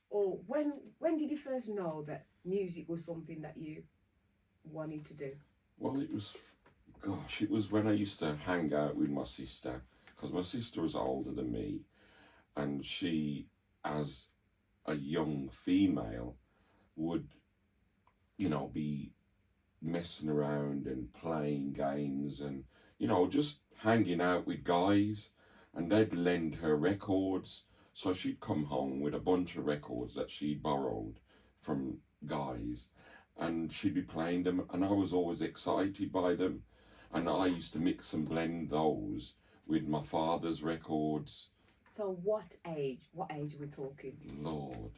Or when did you first know that music was something that you wanted to do? Well, it was when I used to hang out with my sister, because my sister was older than me, and she, as a young female, would, be messing around and playing games and, just hanging out with guys, and they'd lend her records. So she'd come home with a bunch of records that she'd borrowed from guys, and she'd be playing them, and I was always excited by them. And I used to mix and blend those with my father's records. So what age are we talking? Lord.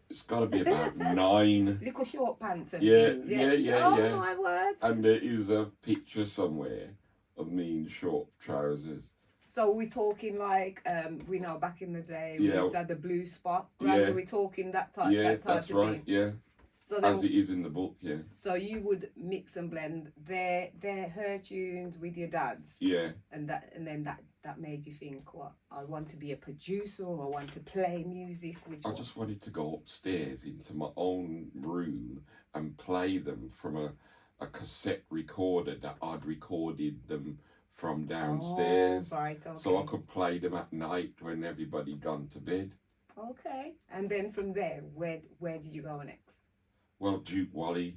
It's got to be about 9. Little short pants and Yeah, things. Yes. yeah. Oh my word. And there is a picture somewhere of me in short trousers. So we're talking like, we know back in the day, we used to have the blue spot. Right? We're talking that type that's of right, thing. yeah. So as it is in the book, yeah. So you would mix and blend her tunes with your dad's. Yeah. And then that made you think, what, I want to be a producer, or I want to play music. I just wanted to go upstairs into my own room and play them from a cassette recorder that I'd recorded them from downstairs. Oh, right, okay. So I could play them at night when everybody gone to bed. Okay. And then from there, where did you go next? Well, Duke Wally,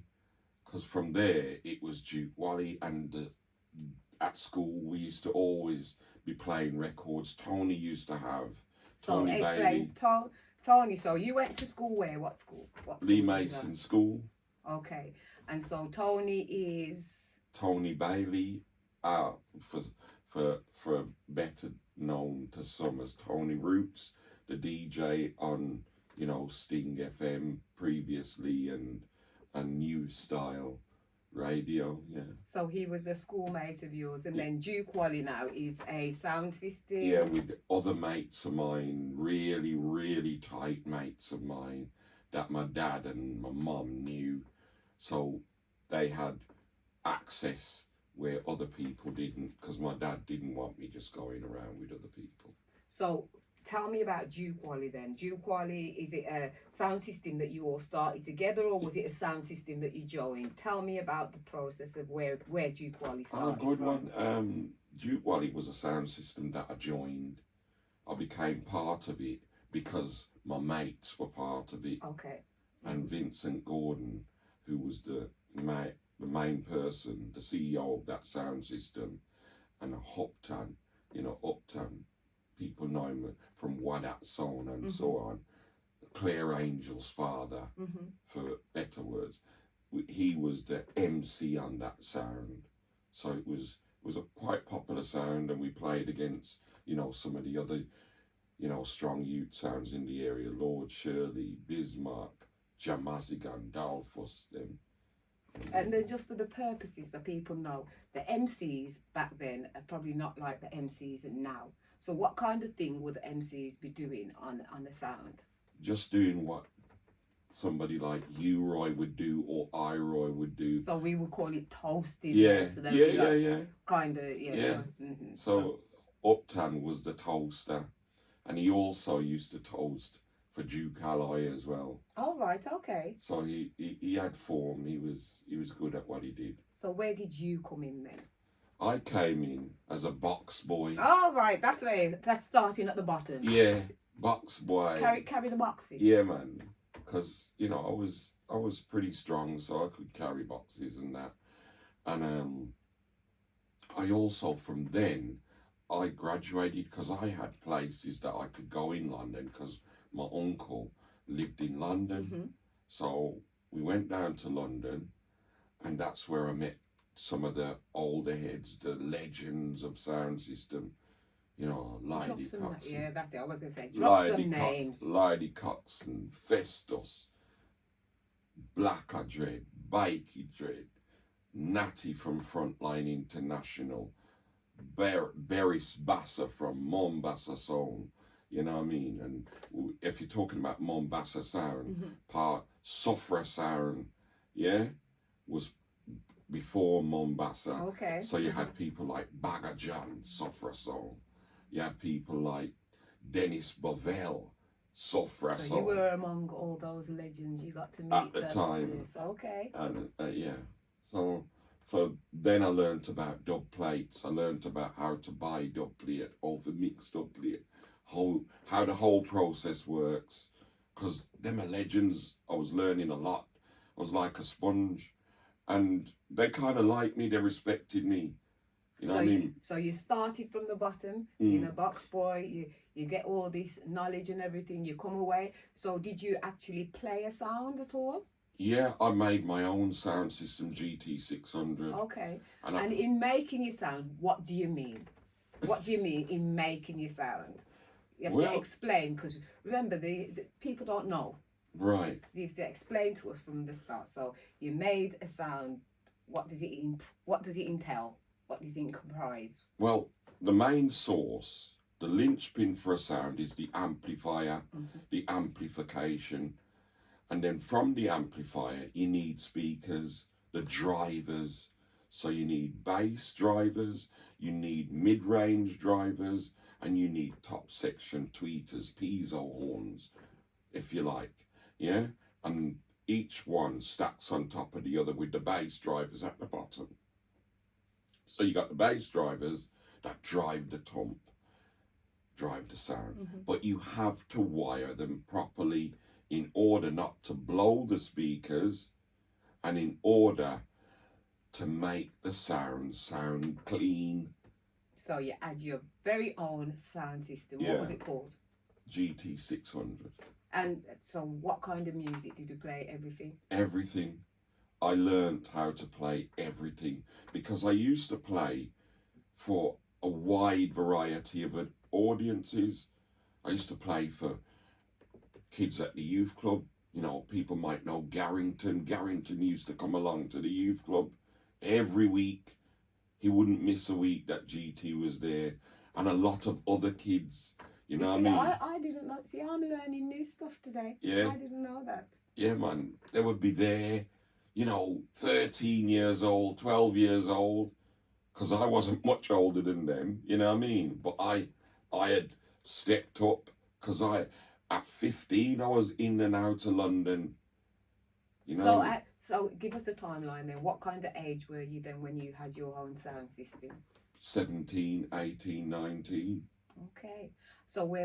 because from there it was Duke Wally, and at school we used to always be playing records. Tony used to have Tony Bailey. Tony, so you went to school where? What school? Lee Mason School. Okay, and so Tony is Tony Bailey, for better known to some as Tony Roots, the DJ on Sting FM previously and New Style Radio, yeah. So he was a schoolmate of yours, and then Duke Wally now is a sound system. Yeah, with other mates of mine, really, really tight mates of mine that my dad and my mum knew. So they had access where other people didn't, because my dad didn't want me just going around with other people. So tell me about Duke Wally then. Duke Wally, is it a sound system that you all started together, or was it a sound system that you joined? Tell me about the process of where Duke Wally started. Oh, good one. Duke Wally was a sound system that I joined. I became part of it because my mates were part of it. Okay. And Vincent Gordon, who was the main person, the CEO of that sound system, and Upton, people know him from Wadat Son and so on. Claire Angel's father, for better words. He was the MC on that sound. So it was a quite popular sound, and we played against, some of the other, strong youth sounds in the area, Lord Shirley, Bismarck, Jamazigan, Dalfus, them. And then just for the purposes that people know, the MCs back then are probably not like the MCs now. So what kind of thing would the MCs be doing on the sound? Just doing what somebody like you, Roy, would do, or I, Roy, would do. So we would call it toasting. Yeah, so yeah. Kind of, yeah. Yeah. So Upton was the toaster, and he also used to toast for Duke Alloy as well. Oh, right, okay. So he had form. He was good at what he did. So where did you come in then? I came in as a box boy. Oh, right, that's right. That's starting at the bottom. Yeah, box boy. Carry the boxes. Yeah, man. Because I was pretty strong, so I could carry boxes and that. And I also, from then, I graduated because I had places that I could go in London, because my uncle lived in London. So we went down to London, and that's where I met some of the older heads, the legends of sound system, Lady Cox. Yeah, that's it. I was going to say, drop some names. Lady Cox and Festus, Blacker Dread, Bakey Dread, Natty from Frontline International, Beris Bassa from Mombasa Sound. You know what I mean? And if you're talking about Mombasa sound, part Sofra sound, was before Mombasa. Okay. So you had people like Bagajan, Sofra sound. You had people like Dennis Bovell, software So you were among all those legends. You got to meet at the them. time. Yes, okay. And yeah, so then I learnt about dub plates. I learnt about how to buy dub plate, over mixed dub plate, how the whole process works. Because them are legends. I was learning a lot. I was like a sponge, and they kind of liked me. They respected me. You know what I mean? So you started from the bottom in a box boy. You get all this knowledge and everything. You come away. So did you actually play a sound at all? Yeah, I made my own sound system, GT600. Okay. And in making your sound, what do you mean? What do you mean in making your sound? You have to explain, because remember, the people don't know. Right. You have to explain to us from the start. So you made a sound. What does it entail? What does it comprise? Well, the main source, the linchpin for a sound, is the amplifier, the amplification. And then from the amplifier, you need speakers, the drivers. So you need bass drivers, you need mid-range drivers, and you need top section tweeters, piezo horns, if you like. Yeah? And each one stacks on top of the other with the bass drivers at the bottom. So you got the bass drivers that drive the thump, drive the sound. But you have to wire them properly in order not to blow the speakers, and in order to make the sound clean. So you add your very own sound system. What was it called? GT600. And so what kind of music did you play? Everything? Everything. I learned how to play everything, because I used to play for a wide variety of audiences. I used to play for kids at the youth club. You know, people might know Garrington. Garrington used to come along to the youth club every week. He wouldn't miss a week that GT was there. And a lot of other kids, you know what I mean? I didn't know. See, I'm learning new stuff today. Yeah. I didn't know that. Yeah, man. They would be there, you know, 13 years old, 12 years old, because I wasn't much older than them, you know what I mean? But I had stepped up, because at 15, I was in and out of London, you know. So give us a timeline then. What kind of age were you then when you had your own sound system? 17, 18, 19. Okay. So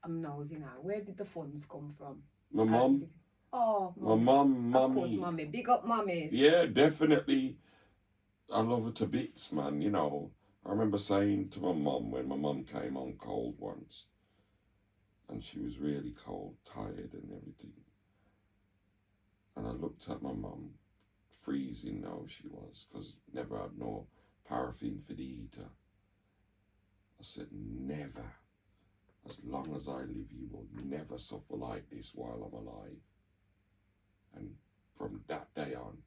I'm nosy now. Where did the funds come from? My mum. Oh, my mum, mummy. Of course, mummy. Big up mummies. Yeah, definitely. I love her to bits, man, you know. I remember saying to my mum when my mum came on cold once, and she was really cold, tired and everything. And I looked at my mum, freezing now she was, because never had no paraffin for the heater. I said, never, as long as I live, you will never suffer like this while I'm alive. And from that day on,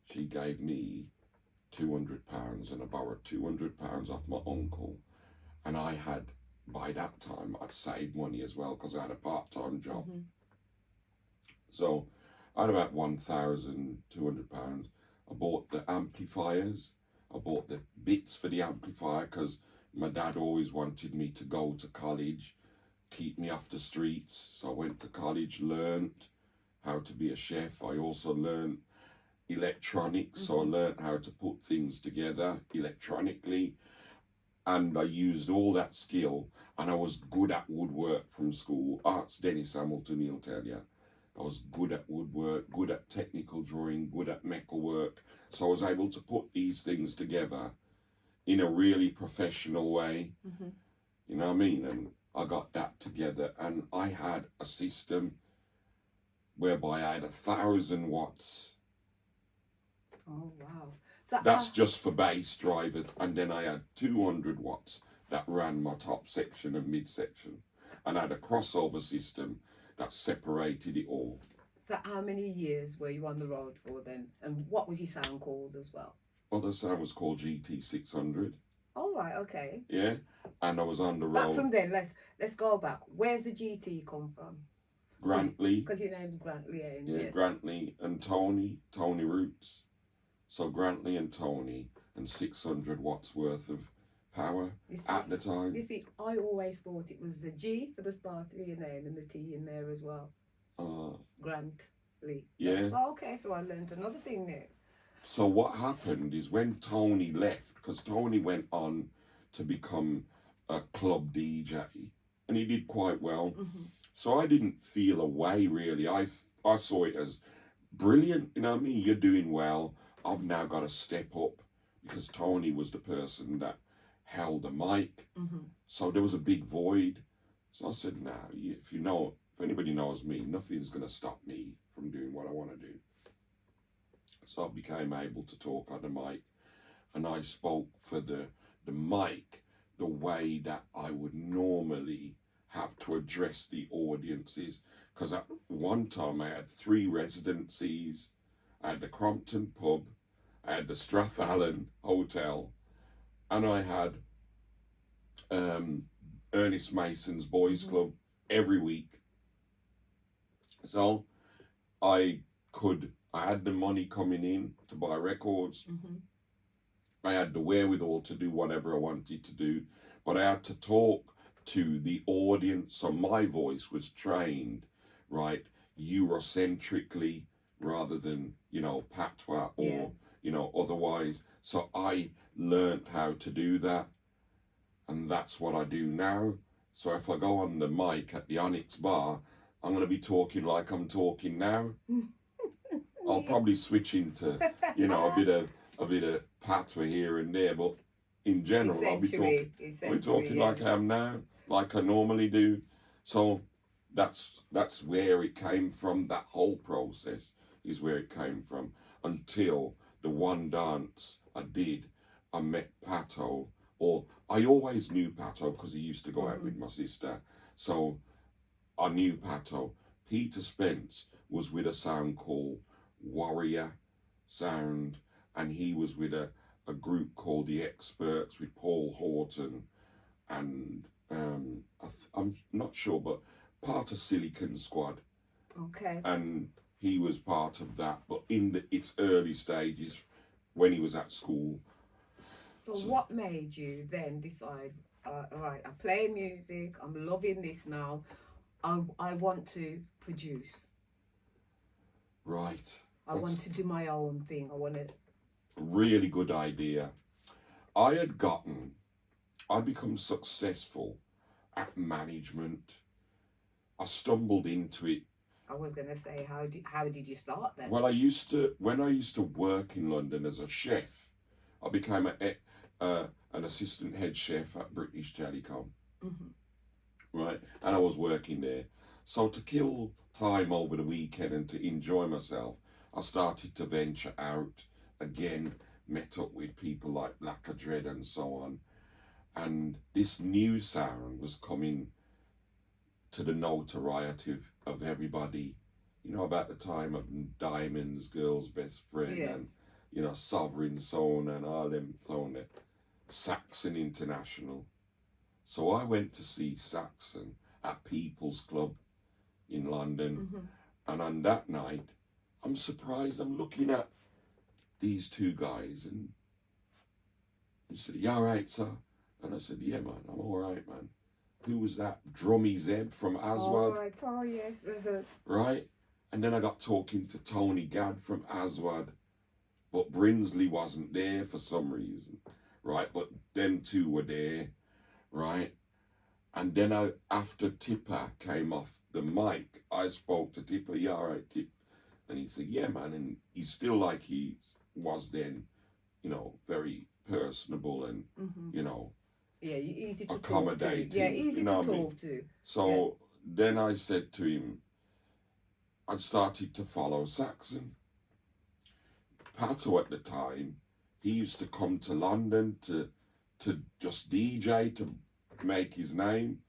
she gave me £200, and I borrowed £200 off my uncle. And I had, by that time, I'd saved money as well, because I had a part-time job. So I had about £1,200. I bought the amplifiers. I bought the bits for the amplifier, because my dad always wanted me to go to college, keep me off the streets. So I went to college, learnt how to be a chef. I also learnt electronics, so I learnt how to put things together electronically. And I used all that skill, and I was good at woodwork from school. Arts Dennis Hamilton, he'll tell you. I was good at woodwork, good at technical drawing, good at metal work. So I was able to put these things together in a really professional way. You know what I mean? And I got that together, and I had a system whereby I had 1,000 watts. Oh, wow. So that's just for bass drivers. And then I had 200 watts that ran my top section and mid section. And I had a crossover system that separated it all. So how many years were you on the road for then? And what was your sound called as well? Well, the sound was called GT600. Oh, right, okay. Yeah, and I was on the road. Back from then, let's go back. Where's the GT come from? Grantley. Because your name's Grantley Haynes. Yeah, yes. Grantley and Tony Roots. So Grantley and Tony, and 600 watts worth of power at the time. You see, I always thought it was the G for the start of your name and the T in there as well. Grantley. Yeah. Okay, so I learned another thing there. So what happened is when Tony left, because Tony went on to become a club DJ, and he did quite well. So I didn't feel away really. I saw it as brilliant. You know what I mean? You're doing well. I've now got to step up, because Tony was the person that held the mic. So there was a big void. So I said, "Nah, if anybody knows me, nothing's gonna stop me from doing what I want to do." So I became able to talk on the mic, and I spoke for the mic the way that I would normally have to address the audiences. Because at one time I had 3 residencies. I had the Crompton pub, I had the Strathallan Hotel, and I had Ernest Mason's Boys Club every week. So I had the money coming in to buy records. I had the wherewithal to do whatever I wanted to do, but I had to talk to the audience. So my voice was trained, right, Eurocentrically rather than, patois or, otherwise. So I learned how to do that, and that's what I do now. So if I go on the mic at the Onyx Bar, I'm going to be talking like I'm talking now. I'll probably switch into, a bit of patois here and there, but in general, I'll be talking like I am now, like I normally do. So that's where it came from. That whole process is where it came from, until the one dance I did, I met Pato, or I always knew Pato because he used to go out with my sister. So I knew Pato. Peter Spence was with a sound called Warrior Sound, and he was with a group called The Experts with Paul Horton, and I'm not sure, but part of Silicon Squad. Okay. And he was part of that, but in its early stages when he was at school. So what made you then decide, all right, I play music, I'm loving this now, I want to produce. Right. I want to do my own thing. I want to... Really good idea. I'd become successful at management. I stumbled into it. I was going to say, how did you start then? Well, when I used to work in London as a chef, I became an assistant head chef at British Telecom. Right, and I was working there. So to kill time over the weekend and to enjoy myself, I started to venture out again, met up with people like Black Dread and so on. And this new sound was coming to the notoriety of everybody, about the time of Diamonds, Girl's Best Friend, and, Sovereign Zone and all them, so on, Saxon International. So I went to see Saxon at People's Club in London, and on that night, I'm surprised, I'm looking at these 2 guys, and he said, "You all right, sir?" And I said, "Yeah, man, I'm all right, man." Who was that? Drummy Zeb from Aswad. Oh, right. Oh, yes. Right? And then I got talking to Tony Gadd from Aswad, but Brinsley wasn't there for some reason, right? But them 2 were there, right? And then after Tipper came off the mic, I spoke to Tipper. "Yeah, all right, Tip." And he said, "Yeah, man." And he's still like he was then, very personable and, yeah, easy to accommodating. Talk to. Yeah, easy to talk to. So then I said to him, I'd started to follow Saxon. Pato at the time, he used to come to London to just DJ, to make his name.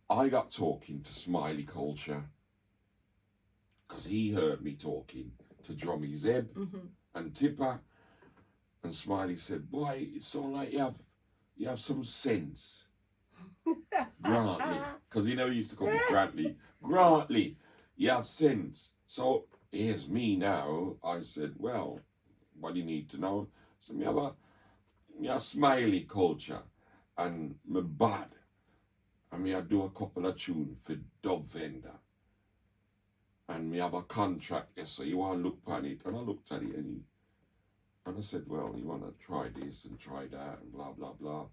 I got talking to Smiley Culture because he heard me talking to Drummy Zeb and Tipper, and Smiley said, "Boy, it's all like you have some sense." Grantley, because he used to call me Grantley. Grantley, you have sense. So here's me now. I said, "Well, what do you need to know?" So me have me a smiley culture and me bad. And me I do a couple of tunes for Dub Vendor. And me have a contract, yes, so you want to look on it. And I looked at it and I said, well, you want to try this and try that and blah, blah, blah.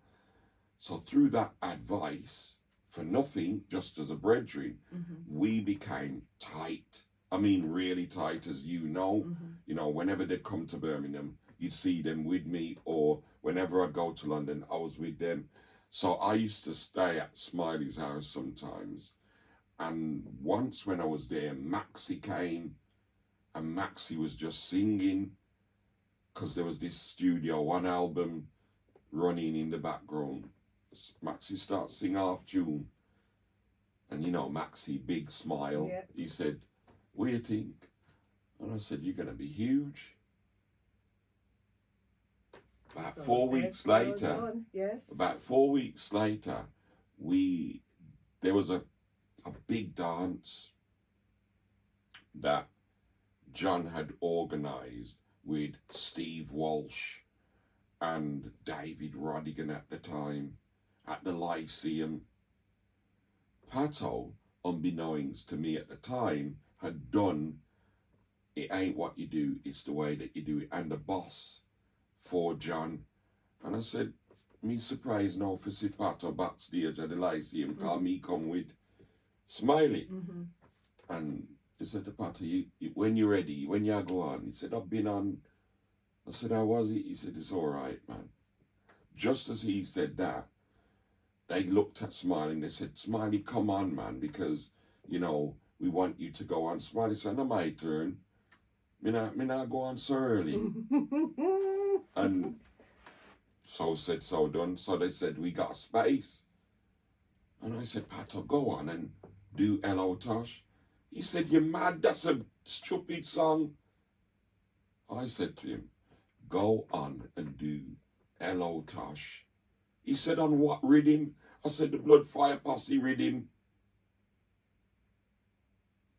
So through that advice, for nothing, just as a brethren, we became tight. I mean, really tight, as you know. You know, whenever they'd come to Birmingham, you'd see them with me, or whenever I'd go to London, I was with them. So I used to stay at Smiley's house sometimes. And once when I was there, Maxie came, and Maxie was just singing, because there was this Studio One album running in the background. Maxie starts singing half tune. And you know, Maxie, big smile. Yeah. He said, what do you think? And I said, you're going to be huge. About So 4 weeks later, done. Yes. about 4 weeks later, there was a big dance that John had organised with Steve Walsh and David Rodigan at the time at the Lyceum. Pato, unbeknownst to me at the time, had done It Ain't What You Do, It's the Way That You Do It, and the boss for John. And I said, me surprised now for see Pato backstage at the Lyceum, call me come with Smiley. And he said to Pato, when you're ready, when you go on, he said, I've been on. I said, how was it? He said, it's all right, man. Just as he said that, they looked at Smiley and they said, Smiley, come on, man, because, you know, we want you to go on. Smiley said, no, my turn. Me not go on so early. And so said, so done. So they said, we got space. And I said, Pato, go on and do Hello Tosh. He said, you're mad, that's a stupid song. I said to him, go on and do Hello Tosh. He said, on what rhythm? I said, the Blood Fire Posse rhythm.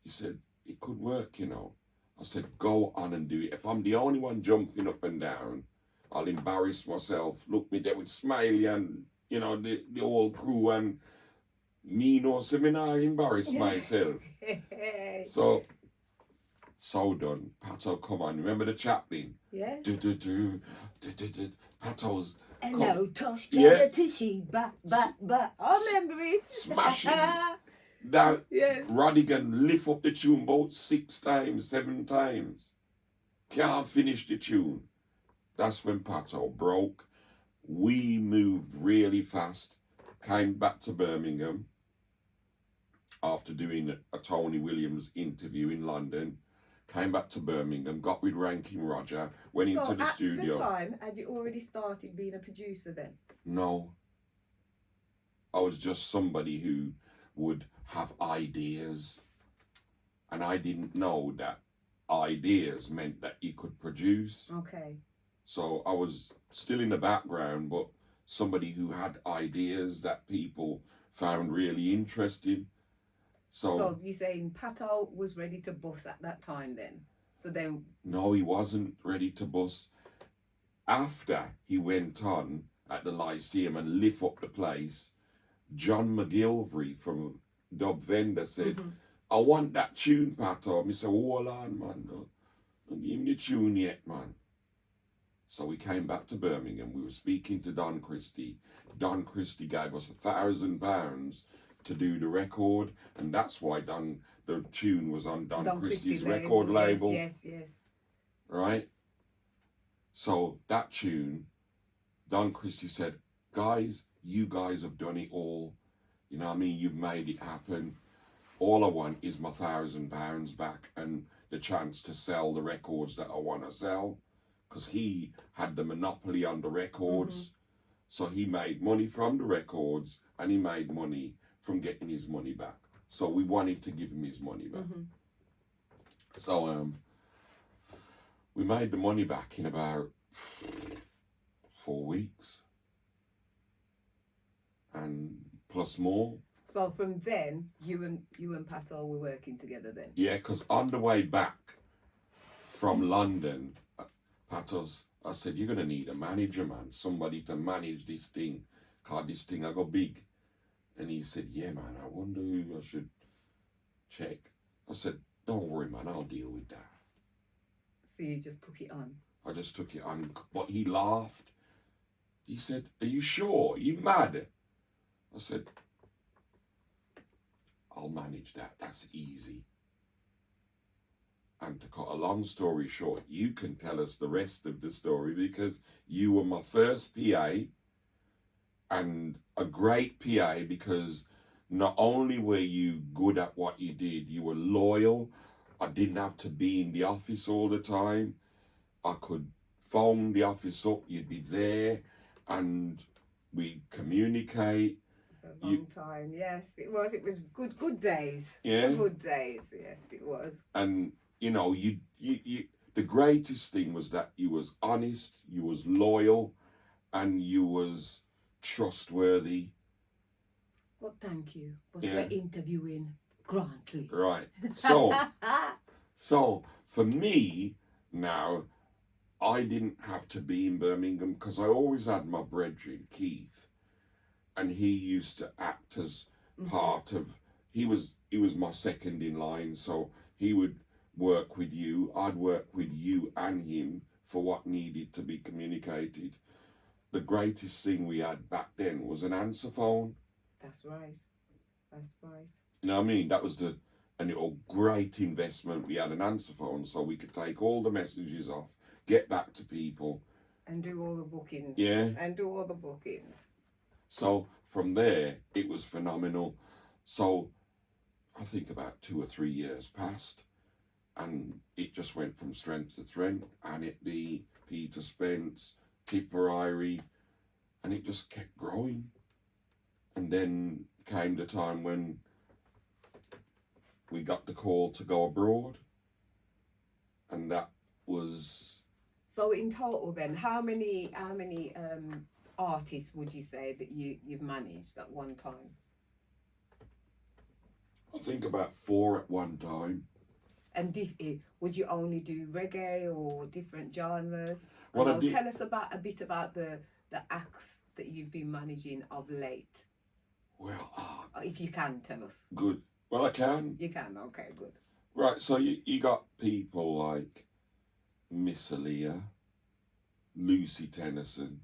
He said, it could work, you know. I said, go on and do it. If I'm the only one jumping up and down, I'll embarrass myself. Look me there with Smiley and, you know, the whole crew, and me no say me not embarrass myself. So done. Pato, come on. Remember the chaplain? Yes. Pato's. Hello, Tosh, Yeah. tishy, ba. I remember it. Smashing. That Yes. Rodigan lift up the tune about 6 times, 7 times. Can't finish the tune. That's when Pato broke. We moved really fast. Came back to Birmingham after doing a Tony Williams interview in London. Came back to Birmingham, got with Ranking Roger, went into the studio. At the time, had you already started being a producer then? No. I was just somebody who would have ideas. And I didn't know that ideas meant that you could produce. Okay. So I was still in the background, but somebody who had ideas that people found really interesting. So you're saying Pato was ready to bust at that time then? So then... No, he wasn't ready to bust. After he went on at the Lyceum and lift up the place, John McGilvery from Dub Vendor said, I want that tune, Pato. I said, hold on, man. Don't give me the tune yet, man. So we came back to Birmingham. We were speaking to Don Christie. Don Christie gave us £1,000 to do the record, and that's why the tune was on Don Christie's record label. Yes. Right? So that tune, Don Christie said, guys, you guys have done it all. You know what I mean? You've made it happen. All I want is my £1,000 back and the chance to sell the records that I want to sell. Because he had the monopoly on the records. So he made money from the records and he made money from getting his money back. So we wanted to give him his money back. So we made the money back in about 4 weeks. And plus more. So from then, you and Pato were working together then? Yeah, because on the way back from London, Pato's I said, you're going to need a manager, man. Somebody to manage this thing. Cause this thing I got big. And he said, yeah, man, I wonder who I should check. I said, don't worry, man, I'll deal with that. So you just took it on? I just took it on. But he laughed. He said, are you sure? Are you mad? I said, I'll manage that. That's easy. And to cut a long story short, you can tell us the rest of the story because you were my first PA and a great PA because not only were you good at what you did, you were loyal. I didn't have to be in the office all the time. I could phone the office up, you'd be there, and we'd communicate. It's a long time, yes, it was. It was good days. Yeah. Good days, yes, it was. And, you know, you the greatest thing was that you was honest, you was loyal, and you was trustworthy. Well, thank you. But Yeah. we're interviewing Grantley. Right. So for me now, I didn't have to be in Birmingham because I always had my brethren, Keith, and he used to act as part of. He was my second in line, so he would work with you. I'd work with you and him for what needed to be communicated. The greatest thing we had back then was an answer phone. That's right. That's right. You know what I mean? That was a great investment. We had an answer phone so we could take all the messages off, get back to people. And do all the bookings. Yeah. And do all the bookings. So from there, it was phenomenal. So I think about 2 or 3 years passed and it just went from strength to strength. Annette B, Peter Spence, Tipperary, and it just kept growing. And then came the time when we got the call to go abroad, and that was. So in total, then, how many artists would you say that you've managed at one time? I think about 4 at one time. And would you only do reggae or different genres? Well, Tell us a bit about the acts that you've been managing of late. Well, if you can tell us. Good. Well, I can. You can. Okay, good. Right. So you got people like Miss Aaliyah, Lucy Tennyson,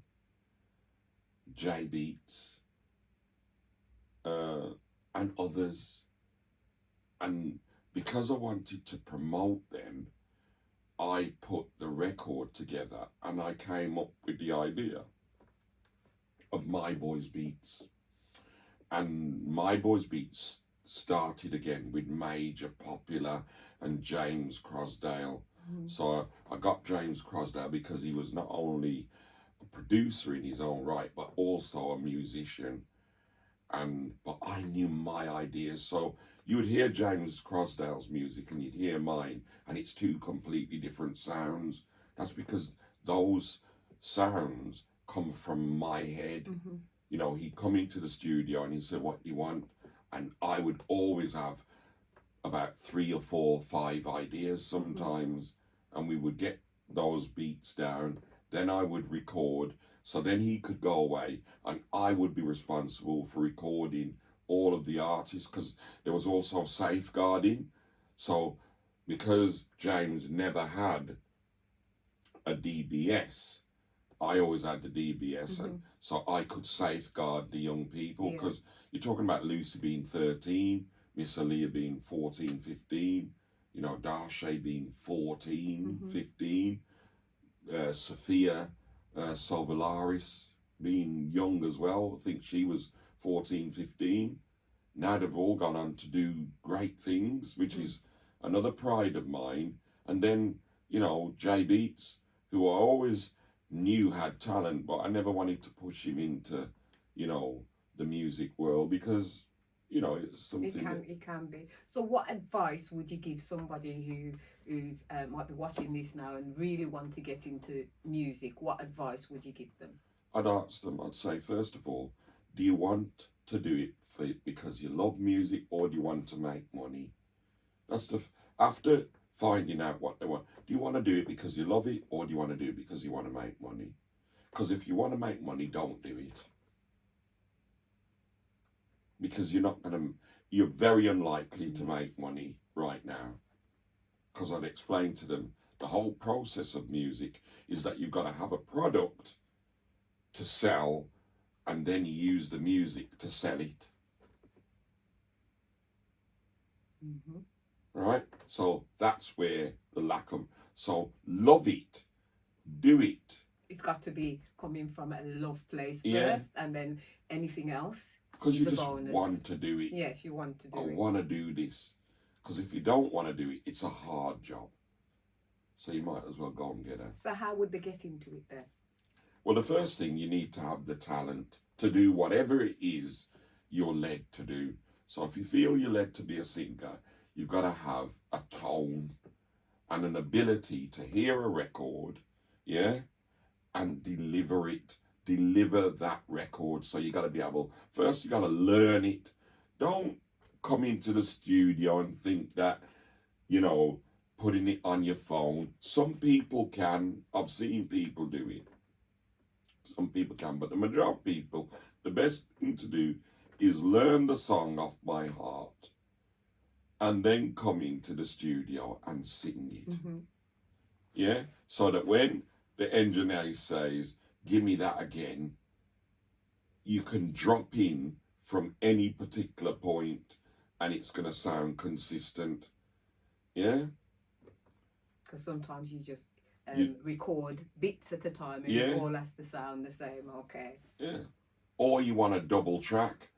J Beats, and others. And because I wanted to promote them, I put the record together and I came up with the idea of My Boys Beats. And My Boys Beats started again with Major Popular and James Crosdale. So I got James Crosdale because he was not only a producer in his own right, but also a musician. But I knew my ideas. So you would hear James Crosdale's music and you'd hear mine, and it's 2 completely different sounds. That's because those sounds come from my head. You know, he'd come into the studio and he'd say, what do you want? And I would always have about 3 or 4 or 5 ideas sometimes, and we would get those beats down. Then I would record, so then he could go away and I would be responsible for recording all of the artists, because there was also safeguarding. So because James never had a DBS, I always had the DBS, and so I could safeguard the young people, because you're talking about Lucy being 13, Miss Aaliyah being 14, 15, you know, Darshay being 14, 15, Sophia Solvalaris being young as well. I think she was 14, 15. Now they've all gone on to do great things, which is another pride of mine. And then, you know, J Beats, who I always knew had talent, but I never wanted to push him into, you know, the music world, because, you know, it's something it can be. So what advice would you give somebody who's might be watching this now and really want to get into music? What advice would you give them? I'd ask them, I'd say, first of all, do you want to do it because you love music, or do you want to make money? That's after finding out what they want. Do you want to do it because you love it, or do you want to do it because you want to make money? Because if you want to make money, don't do it. Because you're very unlikely to make money right now. Because I've explained to them, the whole process of music is that you've got to have a product to sell, and then you use the music to sell it. Mm-hmm. Right? So that's where the lack of... So love it. Do it. It's got to be coming from a love place Yeah. first, and then anything else. Because you is a just bonus. want to do it. Yes, you want to do I it. want to do this. Because if you don't want to do it, it's a hard job. So you might as well go and get it. So how would they get into it then? Well, the first thing, you need to have the talent to do whatever it is you're led to do. So if you feel you're led to be a singer, you've got to have a tone and an ability to hear a record, yeah, and deliver that record. So you got to be able, first you got to learn it. Don't come into the studio and think that, you know, putting it on your phone. Some people can. I've seen people do it. Some people can, but the majority of people, the best thing to do is learn the song off by heart and then come into the studio and sing it. Mm-hmm. Yeah? So that when the engineer says, give me that again, you can drop in from any particular point and it's going to sound consistent. Yeah? Because sometimes you just You- record bits at a time and Yeah. it all has to sound the same. Okay. Yeah. Or you want a double track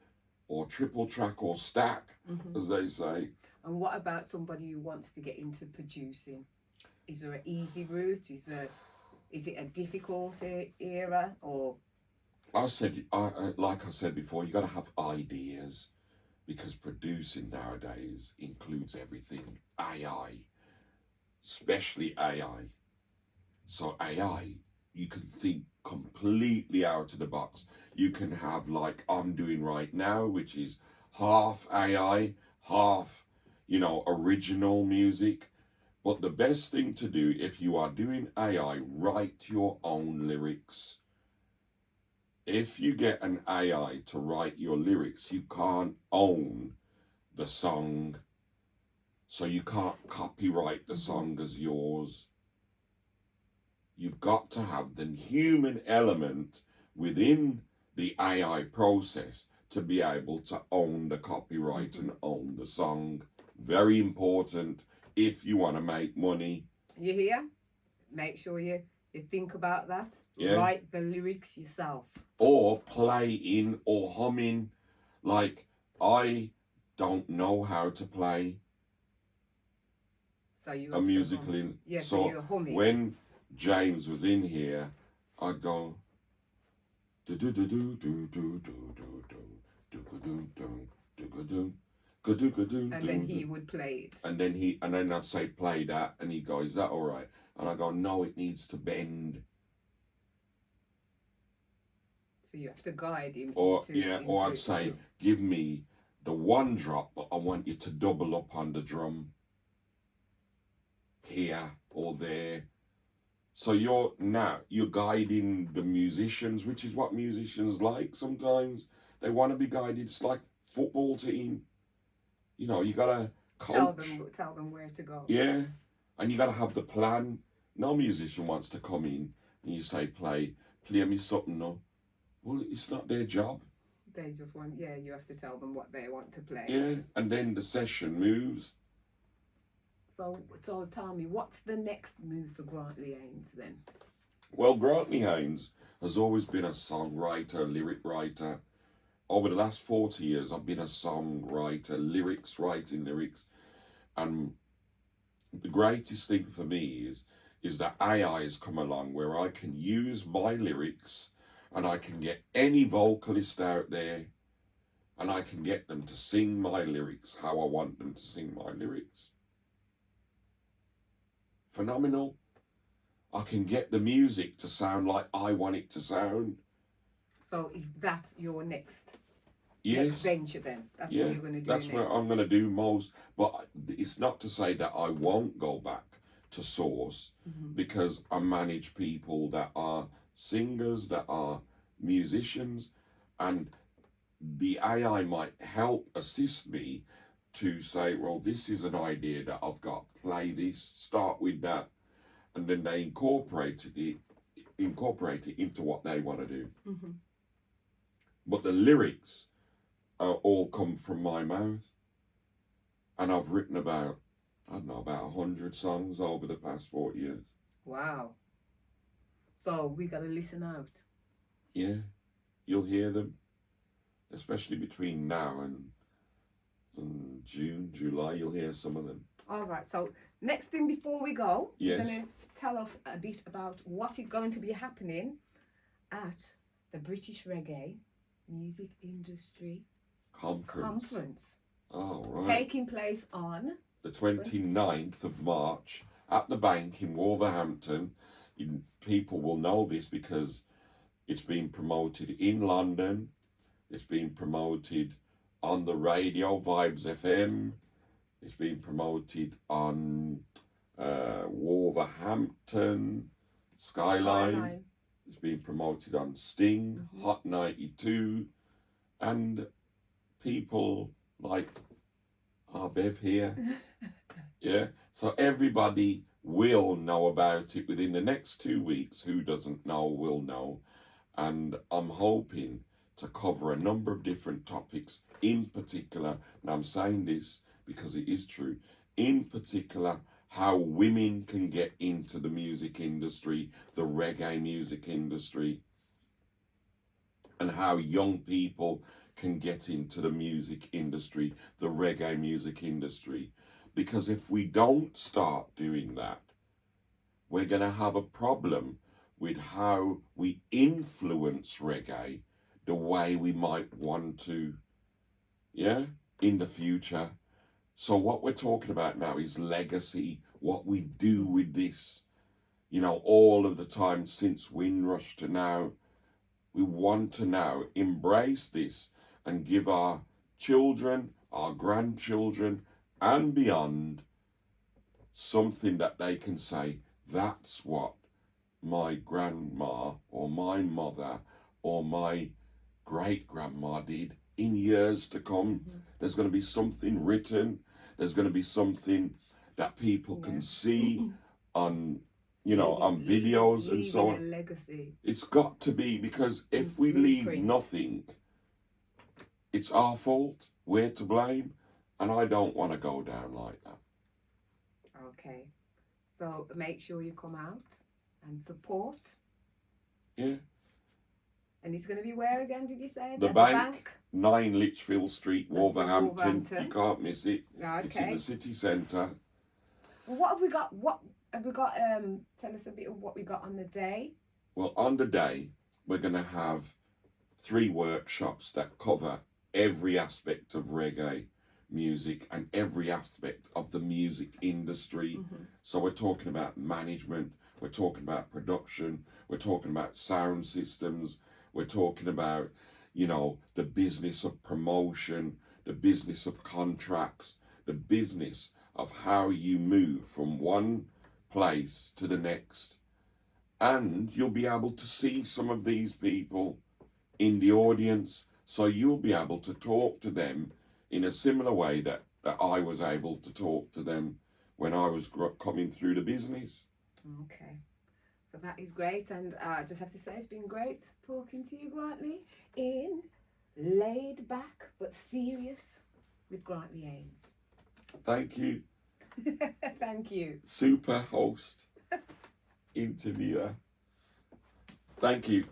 or triple track or stack, Mm-hmm. as they say. And what about somebody who wants to get into producing? Is there an easy route? Is it a difficult era, or? I like I said before, you got to have ideas, because producing nowadays includes everything. AI, especially AI. So AI, you can think completely out of the box. You can have, like I'm doing right now, which is half AI, half, original music. But the best thing to do if you are doing AI, write your own lyrics. If you get an AI to write your lyrics, you can't own the song. So you can't copyright the song as yours. You've got to have the human element within the AI process to be able to own the copyright and own the song. Very important if you want to make money. You hear? Make sure you think about that. Yeah. Write the lyrics yourself. Or play in or humming. Like, I don't know how to play So you a have to musical hum. in. Yeah, so so you hum it. when James was in here, I'd go do do do do do do do do do do do do do do. And then he would play it. And then I'd say play that, and he'd go, is that all right? And I go, no, it needs to bend. So you have to guide him. Or into I'd it say, too. give me the one drop, but I want you to double up on the drum here or there. So you're guiding the musicians, which is what musicians like sometimes. They want to be guided. It's like football team. You gotta coach. Tell them where to go. Yeah, and you gotta have the plan. No musician wants to come in and you say, play me something. No, well, it's not their job. They just want, you have to tell them what they want to play. Yeah, and then the session moves. So tell me, what's the next move for Grantley Haynes then? Well, Grantley Haynes has always been a songwriter, lyric writer. Over the last 40 years, I've been a songwriter, writing lyrics. And the greatest thing for me is that AI has come along where I can use my lyrics and I can get any vocalist out there and I can get them to sing my lyrics how I want them to sing my lyrics. Phenomenal. I can get the music to sound like I want it to sound. So is that your next next venture then? That's what you're going to do that's next. what I'm going to do most. But it's not to say that I won't go back to source, because I manage people that are singers, that are musicians, and the AI might help assist me to say, well, this is an idea that I've got, play this, start with that, and then they incorporate it into what they want to do. But the lyrics all come from my mouth, and I've written about 100 songs over the past 4 years. Wow. So we got to listen out. Yeah, you'll hear them, especially between now and June, July. You'll hear some of them. All right. So next thing before we go, yes, you're going to tell us a bit about what is going to be happening at the British Reggae Music Industry Conference. Oh, right. Taking place on the 29th of March at the Bank in Wolverhampton. People will know this because it's been promoted in London. It's been promoted on the radio, Vibes FM. It's been promoted on Wolverhampton, Skyline. It's been promoted on Sting, Hot 92, and people like our Bev here. Yeah, so everybody will know about it within the next 2 weeks. Who doesn't know will know. And I'm hoping to cover a number of different topics, in particular, and I'm saying this because it is true, in particular, how women can get into the music industry, the reggae music industry, and how young people can get into the music industry, the reggae music industry. Because if we don't start doing that, we're going to have a problem with how we influence reggae the way we might want to, in the future. So what we're talking about now is legacy, what we do with this, all of the time since Windrush to now. We want to now embrace this and give our children, our grandchildren, and beyond something that they can say, that's what my grandma or my mother or my great-grandma did in years to come. There's going to be something written. There's going to be something that people can see on, on videos and so on. A legacy. It's got to be, because if we leave nothing, it's our fault. We're to blame. And I don't want to go down like that. Okay. So make sure you come out and support. Yeah. And it's going to be where again, did you say? The bank, 9 Litchfield Street, Wolverhampton. You can't miss it. Okay. It's in the city centre. Well, what have we got? Tell us a bit of what we got on the day. Well, on the day, we're going to have 3 workshops that cover every aspect of reggae music and every aspect of the music industry. So we're talking about management, we're talking about production, we're talking about sound systems, we're talking about, the business of promotion, the business of contracts, the business of how you move from one place to the next. And you'll be able to see some of these people in the audience, so you'll be able to talk to them in a similar way that I was able to talk to them when I was coming through the business. Okay. So that is great, and I just have to say it's been great talking to you, Grantley, in Laid Back but Serious with Grantley Haynes. Thank you. Thank you. Super host, interviewer. Thank you.